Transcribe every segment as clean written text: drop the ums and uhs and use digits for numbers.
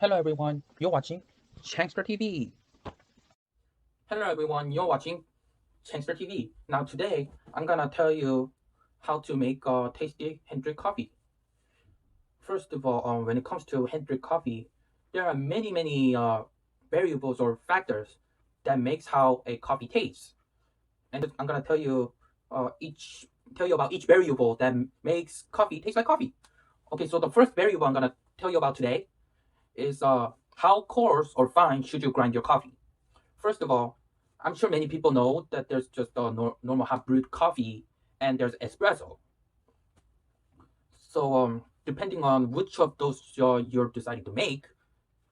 Hello everyone, you're watching ChangsterTV. Hello everyone, you're watching ChangsterTV. Now today, I'm gonna tell you how to make a tasty hand-drip coffee. First of all, when it comes to hand-drip coffee, there are many variables or factors that makes how a coffee tastes. And I'm gonna tell you about each variable that makes coffee taste like coffee. Okay, so the first variable I'm gonna tell you about today is how coarse or fine should you grind your coffee. First of all, I'm sure many people know that there's just a normal hot brewed coffee and there's espresso. So depending on which of those you're deciding to make,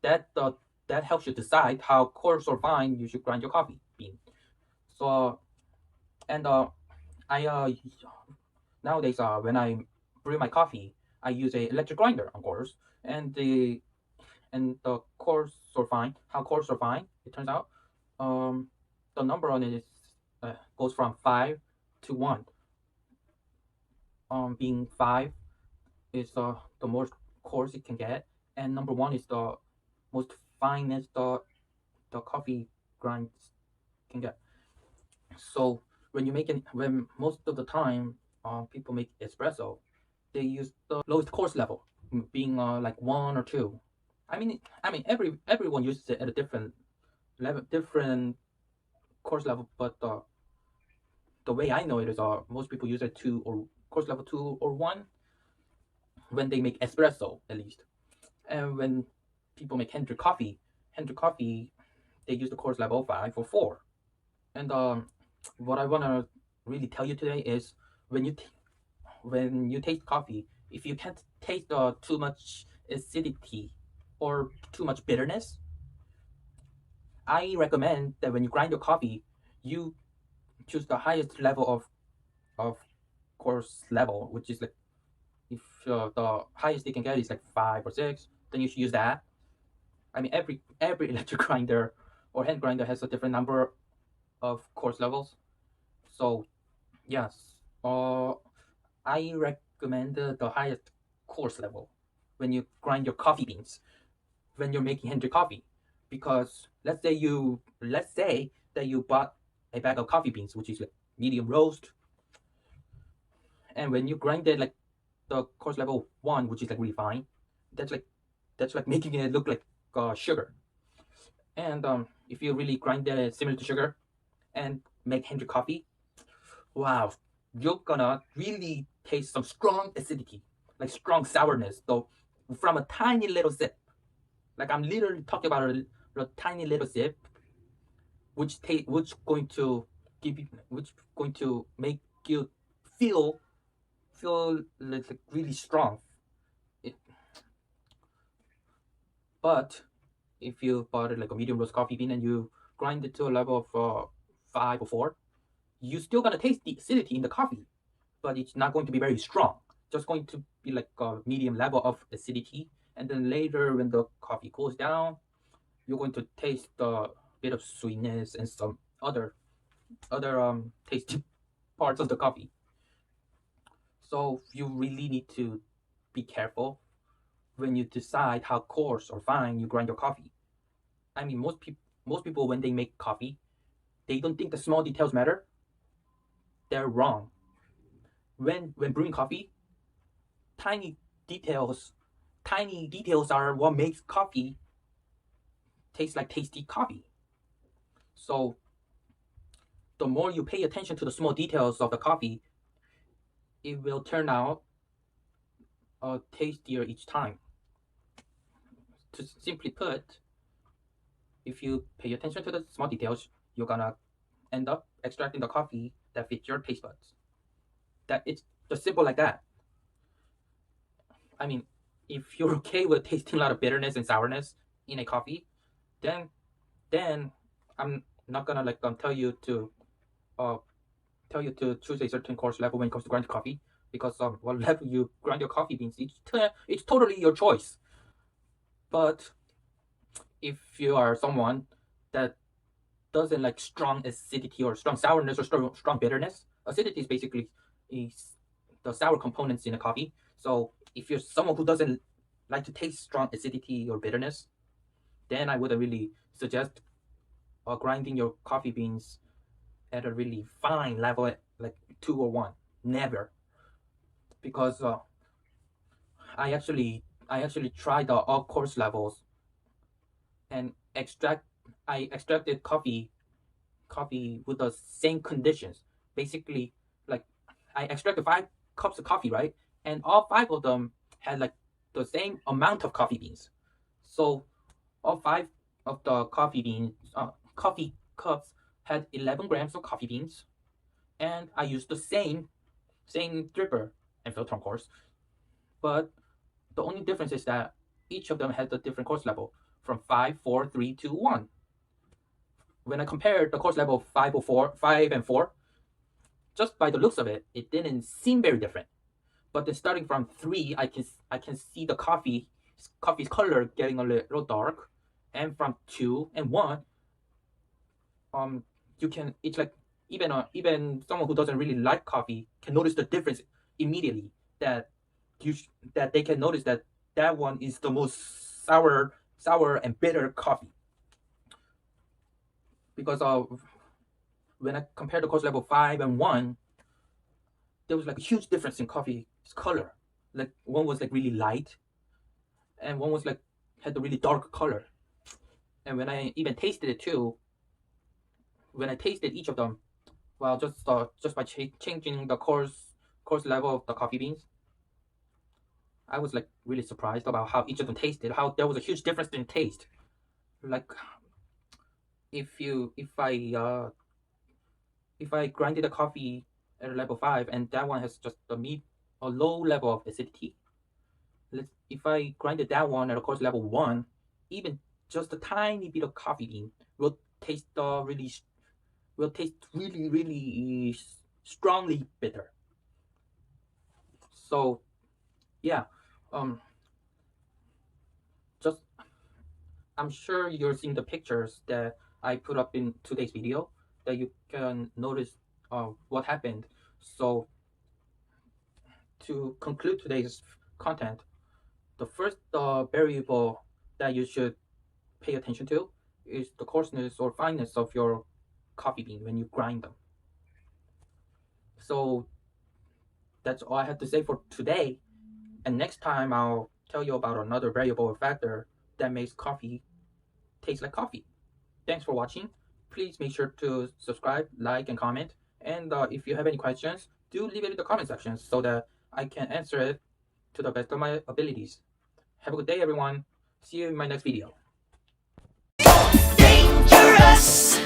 that that helps you decide how coarse or fine you should grind your coffee bean. So and I nowadays when I brew my coffee, I use a electric grinder, of course, and the coarse or fine, how coarse or fine it turns out, the number on it is goes from 5 to 1. Being 5 is the most coarse it can get, and number 1 is the most finest the coffee grinds can get. So when most of the time people make espresso, they use the lowest coarse level, being like 1 or 2. Everyone uses it at a different level, different course level, but the way I know it is most people use it 2 or course level 2 or 1 when they make espresso, at least. And when people make hand-drip coffee, they use the course level 5 or 4. And what I want to really tell you today is when you taste coffee, if you can't taste too much acidity or too much bitterness, I recommend that when you grind your coffee, you choose the highest level of course level, which is like, if the highest you can get is like 5 or 6, then you should use that. Every electric grinder or hand grinder has a different number of course levels. So yes, I recommend the highest course level when you grind your coffee beans when you're making hand-drip coffee, because let's say that you bought a bag of coffee beans, which is like medium roast, and when you grind it like the course level 1, which is like really fine, that's like making it look like sugar. And if you really grind it similar to sugar and make hand-drip coffee, wow, you're gonna really taste some strong acidity, like strong sourness, though, from a tiny little sip. Like I'm literally talking about a tiny little sip, which going to make you feel like really strong. It, but if you bought it like a medium roast coffee bean and you grind it to a level of 5 or 4, you're still gonna taste the acidity in the coffee, but it's not going to be very strong. Just going to be like a medium level of acidity, and then later when the coffee cools down, you're going to taste a bit of sweetness and some other tasty parts of the coffee. So you really need to be careful when you decide how coarse or fine you grind your coffee. Most people when they make coffee, they don't think the small details matter. They're wrong. When brewing coffee, tiny details are what makes coffee taste like tasty coffee. So the more you pay attention to the small details of the coffee, it will turn out tastier each time. To simply put, if you pay attention to the small details, you're gonna end up extracting the coffee that fits your taste buds. That it's just simple like that. If you're okay with tasting a lot of bitterness and sourness in a coffee, then I'm not gonna tell you to choose a certain course level when it comes to grinding coffee, because what level you grind your coffee beans, it's totally your choice. But if you are someone that doesn't like strong acidity or strong sourness or strong bitterness, acidity is basically the sour components in a coffee. So if you're someone who doesn't like to taste strong acidity or bitterness, then I wouldn't really suggest grinding your coffee beans at a really fine level, like 2 or 1. Never, because I actually tried the all coarse levels and I extracted coffee with the same conditions. Basically, like I extracted 5 cups of coffee, right? And all 5 of them had like the same amount of coffee beans. So all 5 of the coffee cups had 11 grams of coffee beans, and I used the same dripper and filter, of course. But the only difference is that each of them had a different coarse level from 5, 4, 3, 2, 1. When I compared the coarse level of 5 and 4, just by the looks of it, it didn't seem very different. But then starting from 3, I can see the coffee's color getting a little dark, and from 2 and 1, it's like even someone who doesn't really like coffee can notice the difference immediately. That they can notice that one is the most sour and bitter coffee, because when I compared the coarse level 5 and 1, there was like a huge difference in coffee's color. Like one was like really light, and one was like had a really dark color. And when I even tasted it too, when I tasted each of them, well, just by changing the coarse level of the coffee beans, I was like really surprised about how each of them tasted. How there was a huge difference in taste. Like if I grinded the coffee at a level 5 and that one has just a low level of acidity. If I grinded that one at a coarse level 1, even just a tiny bit of coffee bean will taste really strongly bitter. So yeah, just I'm sure you're seeing the pictures that I put up in today's video, that you can notice what happened. So to conclude today's content, the first variable that you should pay attention to is the coarseness or fineness of your coffee bean when you grind them. So that's all I have to say for today, and next time I'll tell you about another variable or factor that makes coffee taste like coffee. Thanks for watching. Please make sure to subscribe, like, and comment. And if you have any questions, do leave it in the comment section so that I can answer it to the best of my abilities. Have a good day, everyone. See you in my next video. Dangerous.